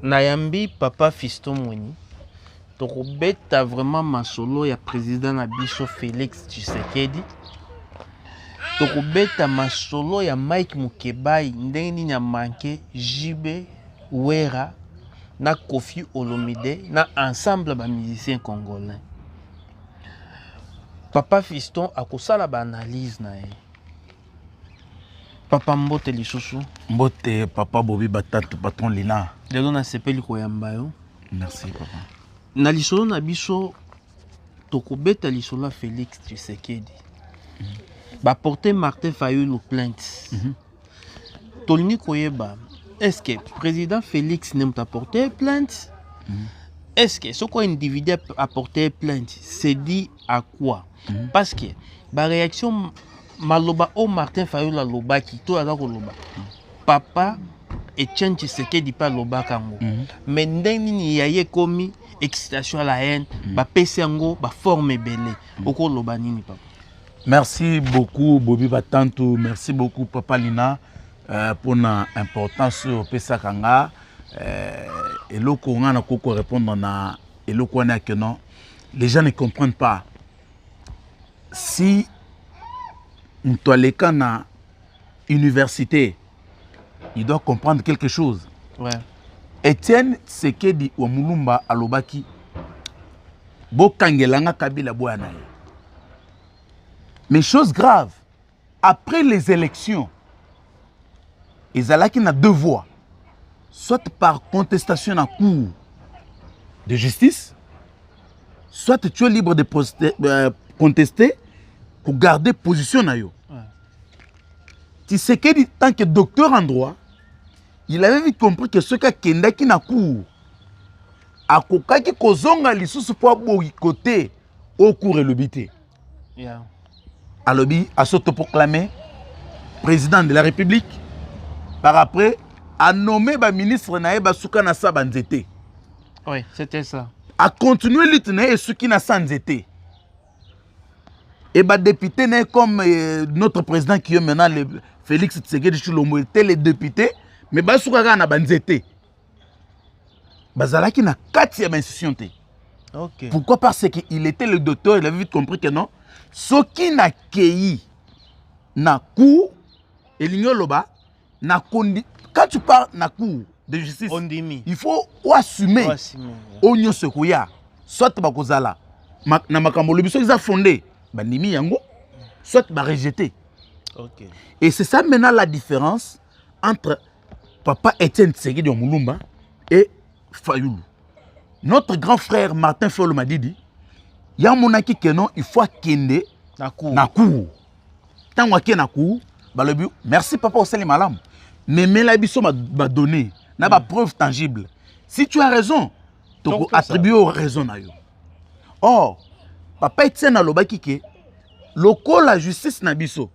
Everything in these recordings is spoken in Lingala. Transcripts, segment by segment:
Nayambi papa Fiston Mweni. Tokobeta vraiment masolo ya président na biso Félix Tshisekedi. Tokobeta masolo ya Mike Mukebai ndenge nini ya manke Jibe Wera na Kofi Olomide na ensemble ba musiciens congolais. Papa Fiston akosala ba analyse na ye. Papa Mbote lisusu. Mbote papa Bobi Batatu patron Lina. Lelo na sepeli koyamba yo. Merci papa. Na lisolo na biso tokobeta lisolo Félix Tshisekedi. Ba porter Martin Fayulu plainte. Tolini koyeba. Est-ce que président Félix n'aime pas porter plainte? Est-ce que ce qu'on individu a porté plainte, c'est dit à quoi? Parce que la réaction maloba au Martin Fayulu loba qui to azako loba. Papa Etienne Tshisekedi pas loba kango. Mais ndenge ni yaye komi excitation à la haine, ba pesango, ba forme belé. Oko loba nini papa? Merci beaucoup Bobi Batantu, merci beaucoup Papa Lina pour l'importance au Pesa Kanga. Et le Coran n'a qu'à répondre na et le Coran que non. Les gens ne comprennent pas. Si on doit les na université, il doit comprendre quelque chose. Ouais. Etienne Tshisekedi wa Mulumba alobaki bo kangelanga Kabila boana. Mais chose grave, après les élections, ils allaient na deux voies. Soit par contestation en cours de justice, soit tu es libre de contester pour garder position na yo. Tshisekedi, tant que docteur en droit, il avait vite compris que ce qui est na cour, a kokaki kozonga lisusu pour boycotter au cours et le bité. Alobi a s'autoproclamé président de la République par après a nommé le ministre Naé Basuka Nassa Banzete. Oui, c'était ça. A continué lutte et ce qui n'a sans été. Et bah député comme notre président qui est maintenant Félix Tshisekedi Tshilombo était le député mais Basuka na Banzete. Bazalaki na 4e institution. OK. Pourquoi? Parce qu'il était le docteur, il avait vite compris que non. Ce qui n'a qu'aïe na cour et l'ignoloba na condi. Quand tu parles na cour de justice, il faut assumer onyo sekoya soit bakozala na makambo le biso ils fondé bandimi yango soit ba rejeter. OK. Et c'est ça maintenant la différence entre papa Etienne Tshisekedi Mulumba et Fayulu. Notre grand frère Martin Fayulu m'a dit ya monaki que non il faut kende na cour. Tant wa na cour balobi merci papa osali malam. Mais la biso m'a donné n'a pas preuve tangible. Si tu as raison, tu peux attribuer raison na yo. Or, papa Etienne alobaki ke loko la justice na biso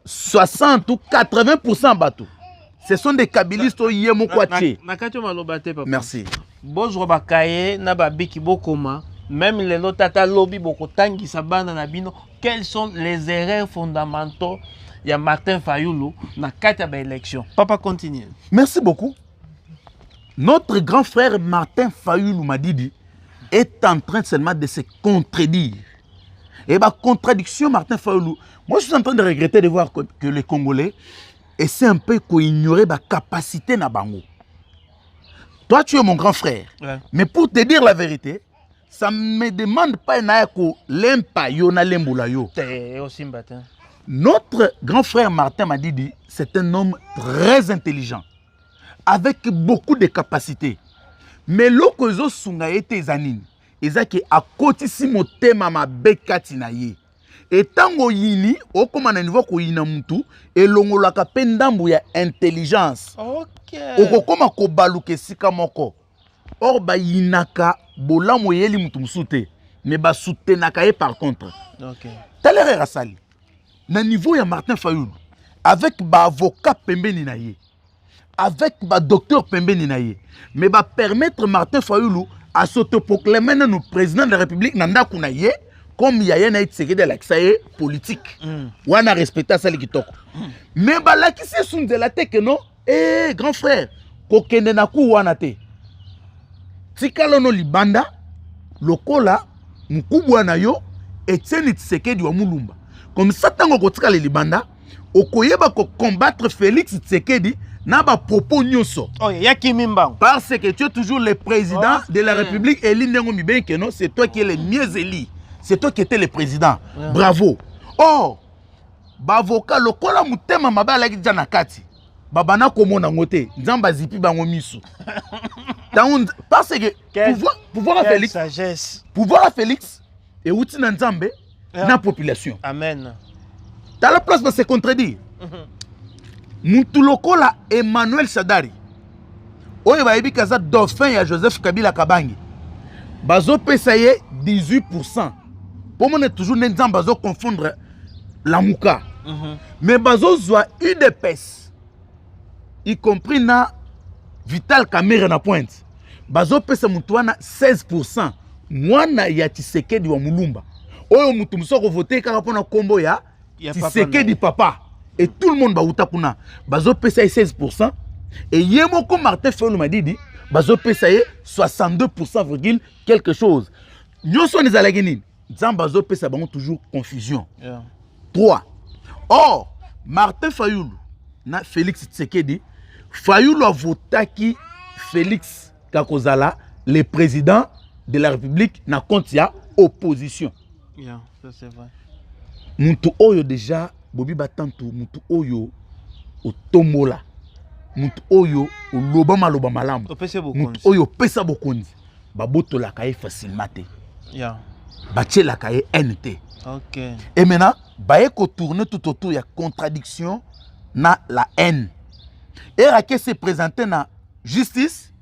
60 ou 80% bateau. Ce sont des kabilistes yemo kwache. Merci. Bonjour bakaye na babiki bokoma même les lotata lobby boko tangi sabana na bino quels sont les erreurs fondamentaux il y a Martin Fayulu na 4 élections. Papa continue. Merci beaucoup. Notre grand frère Martin Fayulu Madidi est en train seulement de se contredire. Et ma contradiction Martin Fayulu, moi je suis en train de regretter de voir que les Congolais essaient un peu d'ignorer la capacité na bango. Toi tu es mon grand frère. Ouais. Mais pour te dire la vérité, ça ne me demande pas naako lempa yo na lembola yo. T'es aussi matin. Notre grand frère Martin Madidi, c'est un homme très intelligent, avec beaucoup de capacités. Mais l'okozo sunga ete zanine, ezaki akotisi motema mabekati na ye. Et tango yini, okoma na niveau ko yina mutu, elongolaka pe ndambu ya intelligence. OK. Okokoma ko baluke sika moko. Or ba yinaka bolamu yeli mutu musute, mais ba soutenaka ye par contre. OK. Talere rasali. Na niveau ya Martin Fayulu avec ba avocat pembeni na ye avec ba docteur pembeni na ye mais ba permettre Martin Fayulu à s'autoproclamer le président de la République nanda kuna ye comme yaya na Tshisekedi l'accès politique wana respecter ça li kitoko mais ba la ki se sunzela te que non grand frère kokende na ku wana te tikalono libanda lokola mukubwa na yo Etienne Tshisekedi wa Mulumba comme ça tango kotikala libanda okoyeba ko combattre Félix Tshisekedi na ba propos nyonso. Oh, yaki mimbango. Parce que tu es toujours le président de la République et l'Indengo Mibenke, non, c'est toi qui es le mieux élu. C'est toi qui étais le président. Bravo. Or, bavoka lokola mutema mabala ki jana kati. Babana komona ngote, nzamba zipi bango misu. Parce que pouvoir à Félix, sagesse. Pouvoir à Félix et outi na nzambe na population. Amen. Dans la place va se contredire. Muntu lokola Emmanuel Sadari oyo bayebi kaza dauphin ya Joseph Kabila Kabangi bazo pesa ye 18%. Pour moi toujours nenzamba bazo confondre la muka. Mais bazo zwa UDPS y compris na Vital Kamerhe na pointe bazo pesa mutu wana 16%. Mwana ya Tshisekedi wa Mulumba oyo mutu musoko voter kaka pona kombo ya Tshisekedi papa. Et tout le monde va outakuna. Bazo pesa 16%. Et Yemoko Martin Fayulu m'a dit, bazo pesa 62% quelque chose. Nous sommes les alagénines. Zan bazo pesa bango toujours confusion. 3. Or, Martin Fayulu na Félix Tshisekedi, Fayulu a voté qui Félix Kakozala, le président de la République, na compte ya opposition. Ça c'est vrai. Muntu oyo déjà Bobi Batantu, mutu oyo otomola, mutu oyo oloba maloba malamu, mutu oyo pesa bokonzi, baboto la kaye facilement te. Bache la kaye NT. Ok. Et maintenant, baye ko tourner tout autour ya contradiction na la haine. Et Raké se présenter na justice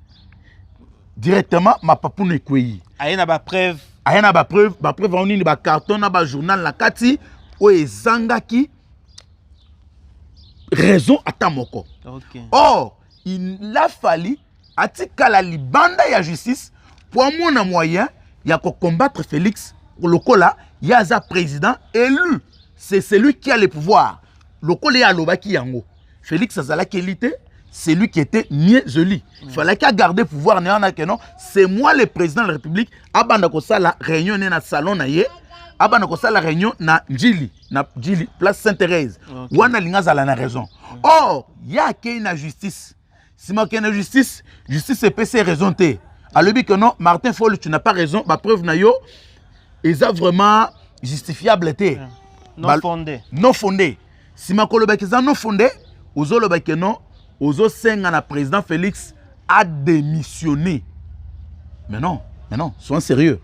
directement ma papou ekweyi. Ayena ba preuve. Ayena ba preuve on ni ba carton na ba journal la kati o ezangaki raison à Tamoko. Okay. Or, il a fallu atika la libanda ya justice pour mon moyen ya ko combattre Félix lokola yaza président élu. C'est celui qui a le pouvoir. Lokola ya lobaki yango. Félix azalaki élité, c'est lui qui était mieux élu. Il fallait qu'il garde pouvoir non, c'est moi le président de la République. Abanda ko sala réunion na salon na ye. Abana ko sala réunion na Njili, place Sainte-Thérèse. Wana linga zala na raison. Or, ya ke na justice. Si ma ke na justice, justice est PC raison te. Alobi que non, Martin Fayulu tu n'as pas raison, ba preuve na yo eza vraiment justifiable te. Non fondé. Non fondé. Si ma koloba ke za non fondé, ozo loba ke non, ozo senga na président Félix a démissionné. Mais non, sois sérieux.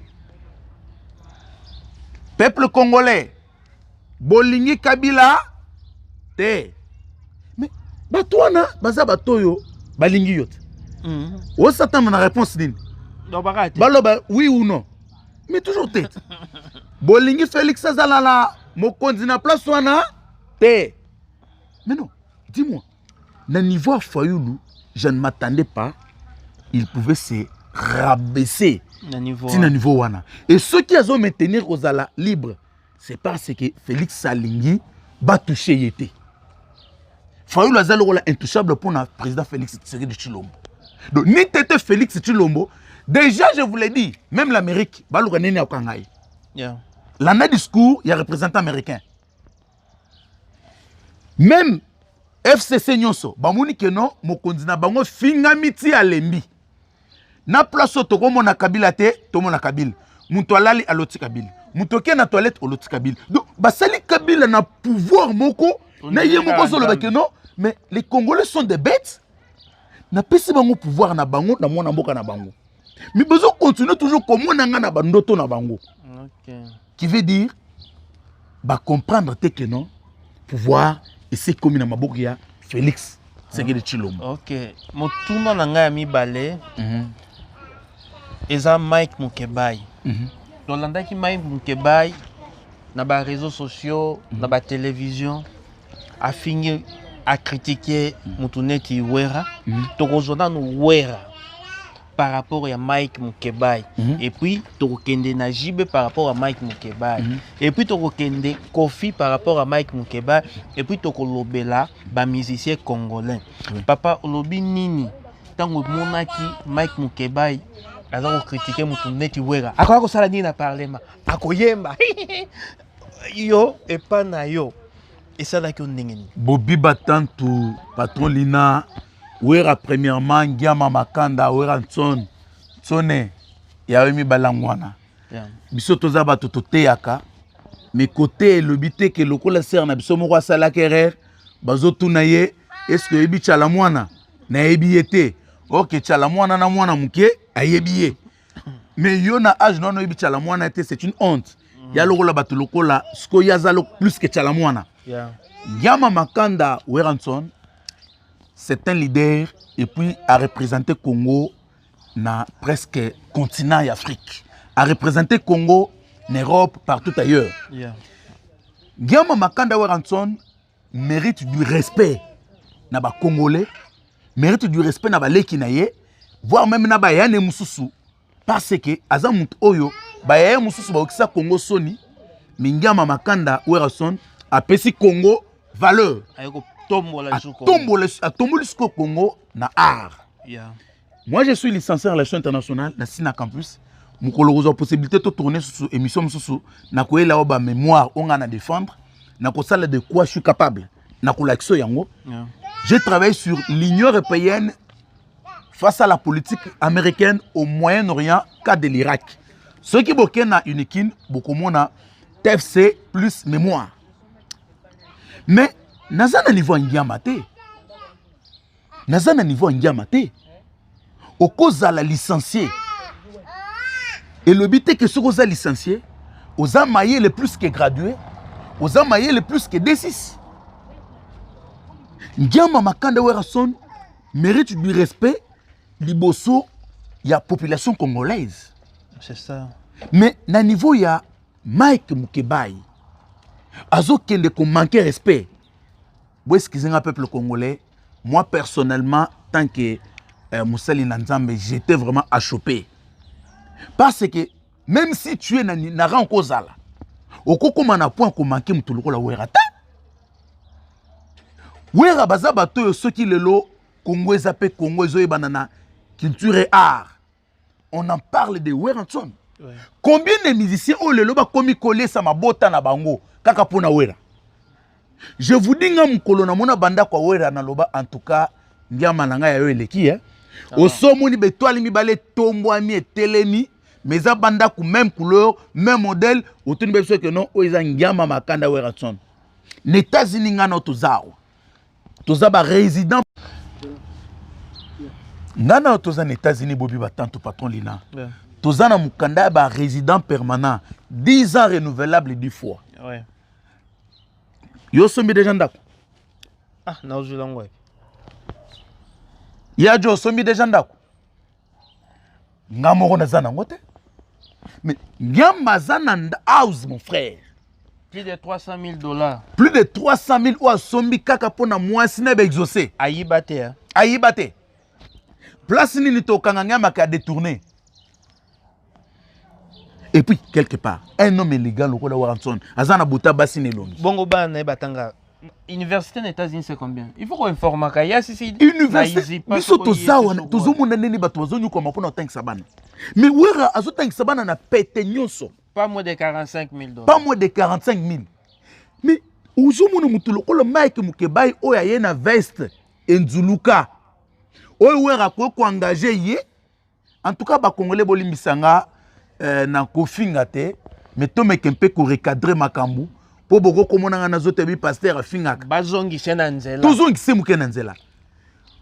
Peuple congolais, Bolingi Kabila, te. Mais, batouana, baza batoyo, balingi yot. Où s'attend ma réponse din? Baloba, oui ou non? Mais toujours tête. Bolingi Félix Azalala, mokonzi na place wana, te. Mais non, dis-moi, na niveau Fayulu, je ne m'attendais pas, il pouvait se rabaisser. Niveau wana. Et ceux qui ont maintenir aux ala libre, c'est parce que Félix Salingi va toucher yété. Fayulu azalo wala intouchable pour le président Félix Tshisekedi Tshilombo. Donc ni tete Félix Tshilombo, déjà je vous l'ai dit, même l'Amérique, baluka nene akangai. L'année discours, il y a représentant américain. Même FCC nyonso, bamuni ke non, mokonzi na bango finga miti alembi. Na place to mona Kabila te, to mona Kabila. Muto alali aloti Kabila. Muto ke na toilette aloti Kabila. Donc basali Kabila na pouvoir moko, na ye moko solo ba ke non, mais les Congolais sont des bêtes. Na pesi bango pouvoir na bango na mona mboka na bango. Mais besoin continuer toujours comme on a na bandoto na bango. OK. Qui veut dire ba comprendre te que non pouvoir et c'est comme na maboka ya Félix Tshisekedi Tshilombo. OK. Motuma na nga ya mibale. Eza Mike Mukebai. Tolandaki Mike Mukebai na ba réseaux sociaux, na ba télévision a fini à critiquer Mutuneti Wera. Tokozona no Wera par rapport à Mike Mukebai. Et puis tokende na Jibe par rapport à Mike Mukebai. Et puis tokende Kofi par rapport à Mike Mukebai. Et puis tokolobela ba musicien congolais. Papa olobi nini tango monaki Mike Mukebai aza ko critiquer mutu neti Wera akoka ko sala nini na parlement akoyemba yo epa na yo esalaki ondengeni Bobby Batantu patron Lina Wera premièrement Ngiama Makanda Wera Tsone ya mi balangwana biso toza bato toteyaka mais côté lobité que lokola ser na biso moko sala kerer bazo tuna ye est-ce que yebi chala mwana na yebi yete OK chala mwana na mwana muke ayebi ye mais yo na âge non yebi chala mwana te c'est une honte ya lokola bato lokola sko yazalo plus que chala mwana Ngiama Makanda Weranson c'est un leader et puis a représenté Congo na presque continent et Afrique a représenté Congo en Europe partout ailleurs Ngiama Makanda Weranson mérite du respect na ba Congolais mérite du respect na ba leki na ye voire même na ba yane mususu parce que azamut oyo ba yane mususu ba okisa Congo soni Ngiama Makanda Weranson a pesi Congo valeur ayeko tombola jusqu'au Congo na art moi je suis licencié en relations internationales na Sina campus mukolo a possibilité de tourner sur émission susu na koyela oba mémoire on a défendre na ko sala de quoi je suis capable na ko l'action yango j'ai travaillé sur l'Union européenne face à la politique américaine au Moyen-Orient cas de l'Irak ce qui boké na unikin beaucoup mona TFC plus mémoire mais nazana niveau Ngiama te nazana niveau Ngiama te au cause à la licencié et le but est que ceux qui sont licenciés aux amaillés les plus que gradués aux amaillés les plus que D6 Ngiama Makanda Weranson mérite du respect liboso il y a population congolaise c'est ça mais na niveau il y a Mike Mukebai azo kende ko manquer respect vous excusez un peuple congolais moi personnellement tant que Moussali Nanzambe j'étais vraiment achoppé parce que même si tu es na rang kozala okokoma na point ko manquer mutuluko la Wera ta Wera baza bato yo soki lelo Congo ezapé Congo ezoye banana culture et art on en parle de Weranson combien de musiciens au lelo ba komi coller sa mabota na bango kaka pona Wera je vous dis nga mukolo na mona banda kwa Wera na loba en tout cas Ngiama nanga ya yo eleki au somoni betoile mibale tombwami etelemi mais ça banda ku même couleur même modèle autour de ce que non oiza Ngiama Makanda Weranson les États-Unis ngana tozao tozaba résident ngana toza les États-Unis Bobby Batantu patron Lina tozana mukanda ba résident permanent 10 ans renouvelable 10 fois yo sombi déjà ndako na ozulangwa ya jo sombi déjà ndako ngamo na zana ngote mais Ngiama zana house mon frère plus de $300,000 plus de 300,000 ou sombi kaka pona mwasi na ba exaucer ayibate place nini to kanga Ngiama ka détourner et puis quelque part un homme illégal au Kola Weranson azana buta basine longi bongo bana batanga université des États-Unis c'est combien il faut qu'on informe kaya si université biso tozawa tozomona neni bato bazonyu kwa mapona tank sabana mais Wera azo tank sabana na pete nyonso pas moins de $45,000 pas moins de 45,000 mais ozomona mutu lokola Mike Mukebai oya ye na veste enzuluka oyo Wera ko engager ye en tout cas ba congolais bolimbisanga na kofinga te mais to meke mpe ko recadrer makambu po boko komona na zote bi pasteur afingaka bazongi sena nzela tozongi se muke na nzela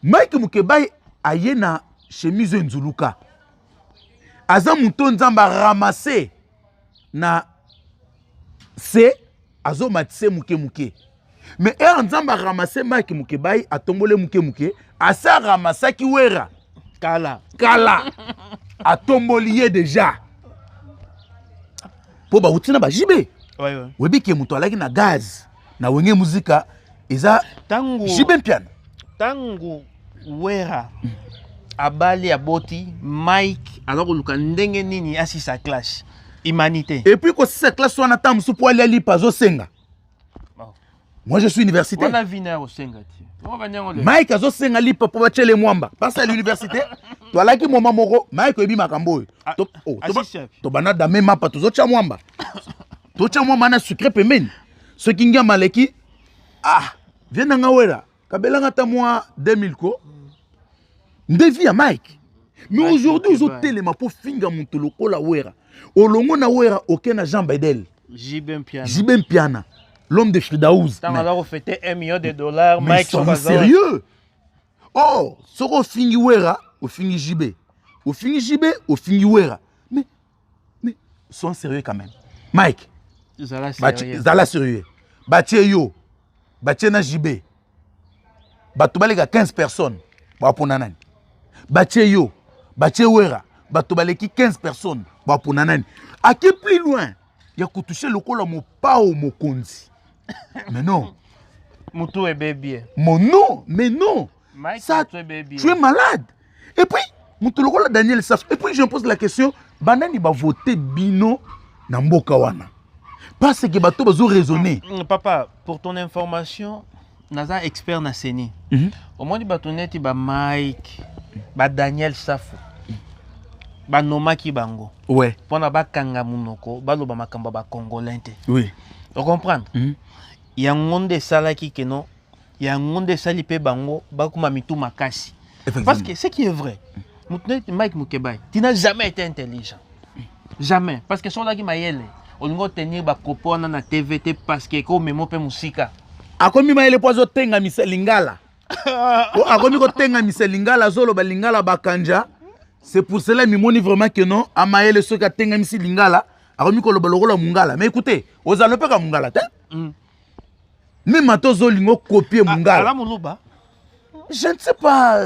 Mike Mukebai aye na chemise nzuluka aza muto nzamba ramasser na se azo matise muke mais nzamba ramasser Mike Mukebai atombole muke asa ramasaki Wera kala atomboli ye déjà po ba utina ba jibe webi ke muto alaki na gaz na wenge muzika eza tangu jibe piano tangu Wera abali aboti Mike alors luka ndenge nini asisa clash humanité et puis ko sisa clash wana tamu supo ali pazo senga Moi, je suis universitaire. On a vu au Sengati. Mike a senga lipa pour battre les mwamba. Parce à l'université, toi là qui moment moro, Mike ebi makambo. To bana da même pas tous autres mwamba. To cha mwamba na sucré pemeni. Ce qui nga maleki viens na ngawera. Kabela ngata moi 2000 ko. Ndevi à Mike. Mais aujourd'hui, ils ont tellement pour finga mon toloko la wera. Olongo na wera aucun Jean Bedel. Jibem Piana. L'homme de Fridaouz. Tant alors fêter $1 million, Mike sont sérieux. Oh, ce qu'on finit wera, au finit JB. Au finit JB, au finit wera. Mais, sont sérieux quand même. Mike. Zala sérieux. Batie yo. Batie na JB. Batubaleka 15 personnes. Baponanani. Batie yo. Batie wera. Batubaleki 15 personnes. Baponanani. À qui plus loin? Il y a toucher le col à mon pao mokonzi. Mais non. Moutou est bébé. Mon non, mais non. Mike, ça, tu es malade. Et puis, Moutou le col à Daniel Saf. Et puis, je me pose la question, Banani va voter Bino na mboka wana. Parce que bato bazo raisonner. Papa, pour ton information, naza expert na seni. Au moins, batoneti ba Mike, ba Daniel Saf. Ba nomaki bango. Ouais. Pona ba kanga munoko, ba loba makamba ba congolais. Oui. Tu comprends? Il y a un monde de salaki que non. Il y a un monde de sali pe bango, ba kuma mitu makasi. Parce que ce qui est vrai, Mike Mukebay, tu n'as jamais été intelligent. Jamais. Parce que son là qui m'a yélé, on va tenir ba propos na TVT parce que ko memo pe musika. Akomi ma yélé pozo tenga miselingala. Akomi ko tenga miselingala zolo ba lingala bakanja. C'est pour cela que je vraiment que non, Amaël ce qui a tenga misi lingala, a remis le balogola mungala. Mais écoutez, aux alopes comme mungala, même maintenant zolingo copier mungala. Je ne sais pas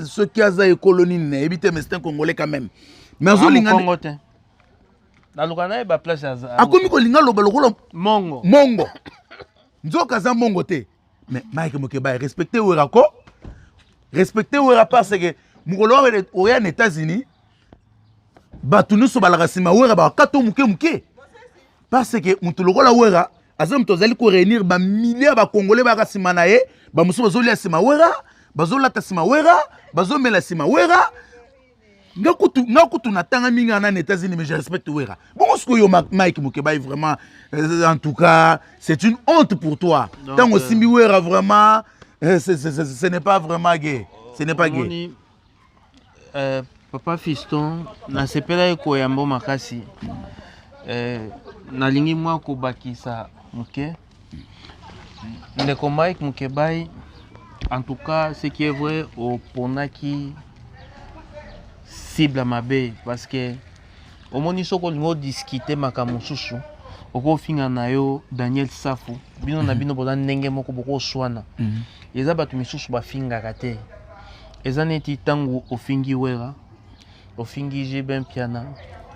ce qui a za colonie, évitez mais c'est un Congolais quand même. Mais zolinga. Na lukana ba place à. A komi ko lingala balogola mongo. Mongo. Nzoka za mongo te. Mais Mike Mukebay respectez Werako. Respectez Wera parce que Mugolo aux États-Unis, batunu so balakasima wera ba kato muke parce que mutuloko la wera azam tozali ko réunir ba milliers ba congolais ba kasima na ye ba muso bazoli asima wera bazola tasima wera bazomela sima wera ngakutu natanga minga na États-Unis mais je respecte wera bon ce que yo Mike Mukebay vraiment en tout cas c'est une honte pour toi tant aussi mi wera vraiment ce n'est pas vraiment gay ce n'est pas gay. Papa Fiston, na sepela eko yambo makasi. Na lingi mwa ko bakisa muke. Ndeko Mike Mukebay, en tout cas, ce qui est vrai au ponaki cible mabe parce que au moni soko lingo discuter makamususu. Oko finga na yo Daniel Safu. Bino na bino bola ndenge moko boko swana. Eza batu misusu ba finga kate. Ezaneti tangu ofingi wera, ofingi Jibem Piana,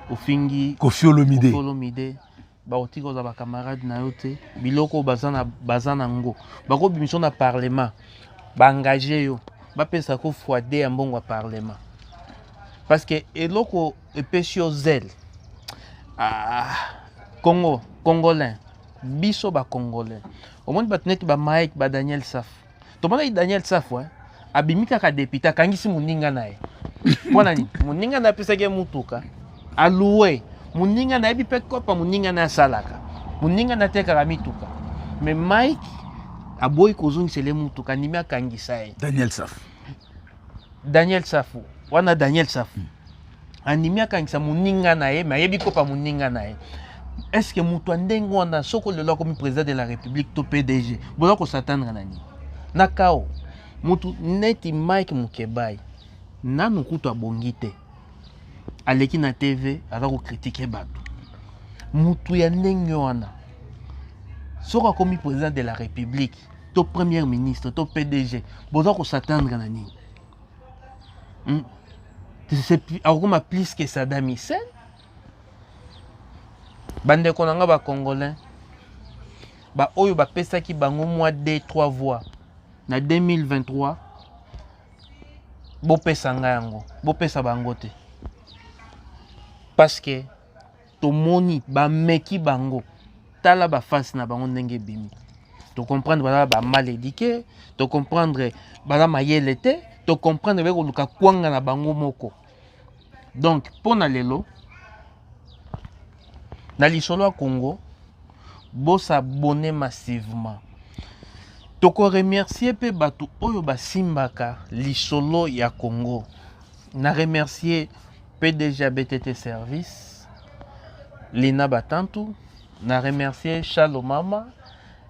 ofingi Kofi Olomide. Ba otiko za ba camarade na yote, biloko bazana ngo. Bako bimission na parlement, ba engager yo, ba pesa ko foide ya mbongo parlement. Parce que eloko epesio zel. Congolais, biso ba congolais. Au moins batnet ba Mike ba Daniel Saf. To mona Daniel Saf ouais. Abimika ka député kangisi muninga nae. Pona ni muninga na pesa ke mutuka. Aloué muninga na ebi peko pa muninga na salaka. Muninga na teka ka mituka. Mais Mike aboy kozungi sele mutuka nimi akangisa e. Daniel Safu. Wana Daniel Safu. Animi akangisa muninga na e, mais ebi ko pa muninga na e. Est-ce que mutu ndengo wana soko lelo comme président de la République to PDG. Bola ko s'attendre nani. Nakao. Mutu neti Mike Mukebay nanu kutu abongite aleki na TV azako critiquer bato mutu ya ndenge wana soka komi président de la République to premier ministre to PDG boza ko s'attendre na nini c'est akoma plus que Saddam Hussein bande konanga ba congolais ba oyo ba pesa ki bango mois 2-3 voix na 2023 bopesa yango bopesa bango te parce que tomoni ba meki bango tala ba face na bango ndenge bimi Tu comprendre bala ba mal éduqué, tu comprendre bala mayele te, tu comprendre beko luka kwanga na bango moko. Donc pour na lelo na lisolo ya Congo, bo s'abonner massivement. Toko remercier pe batu oyo basimbaka lisolo ya Congo. Na remercier PDG BTT Service, Lina Batantu, na remercier Chalo Mama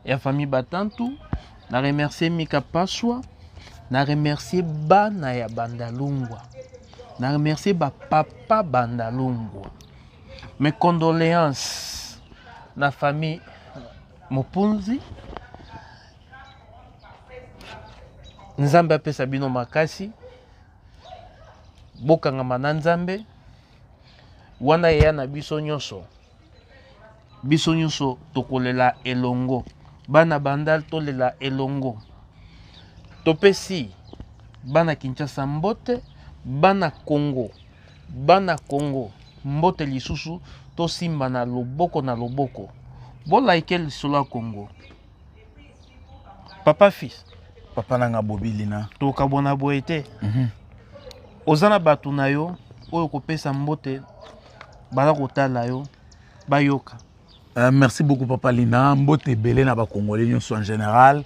et la famille Batantu, na remercier Mika Paswa, na remercier Bana ya Bandalungwa, na remercier ba papa Bandalungwa. Mes condoléances na famille Mopunzi, Nzambe apesa bino makasi, bokangama na Nzambe, wana ya na biso nyonso tokolela elongo, bana bandal tolela elongo, topesi bana Kinshasa mbote, bana Congo mbote lisusu tosimba na loboko bo like lisolo ya Congo. Papa fils papa nanga bobilina tokabona boye te. Ozana batu na yo oyo kopesa mbote bala kotala yo bayoka. Merci beaucoup papa Lina. Mbote belé na ba Congolais nyonso en général.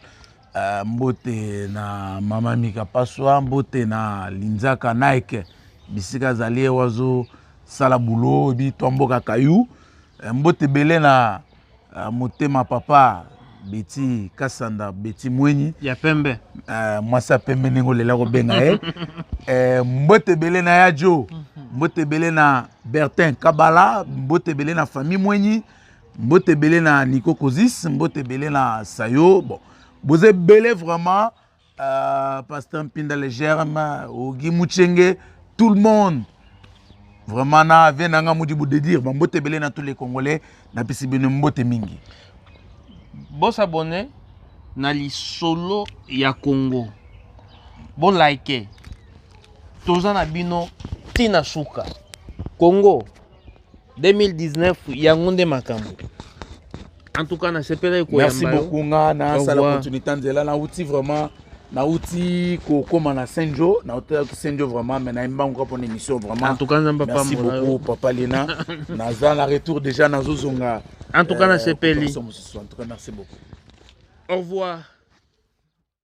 Mbote na mama Mika Paswa, mbote na Linzaka Nike bisika zalie wazo sala boulot bi tomboka kayu. Mbote belé na motema papa Beti Kasanda Beti Mwenyi ya pembe. Mwasa pembe nengo lela ko benga mbote belé na Yajo, mbote belé na Bertin Kabala, mbote belé na famille Mwenyi, mbote belé na Nico Kozis, mbote belé na Sayo. Bon, vous êtes belé vraiment, Pasteur Mpinda le Germe, Ogi Mouchenge, tout le monde. Vraiment, na venanga moudi de dire, mbote belé na tous les Congolais, na pisi bino mbote mingi. Bo s'abonner na lisolo ya Congo. Bo like. Tozana bino tina suka. Congo 2019 yangonde makambo. En tout cas, na sepele ko merci beaucoup nga na sala opportunité nzela na outi vraiment na outi ko koma na Saint-Jo na hôtel Saint-Jo vraiment mais na imba ngoko pour émission vraiment. En tout cas, merci beaucoup papa Lina. Na za na retour déjà na zozonga. En tout cas, na sepeli. En tout cas, merci beaucoup. Au revoir.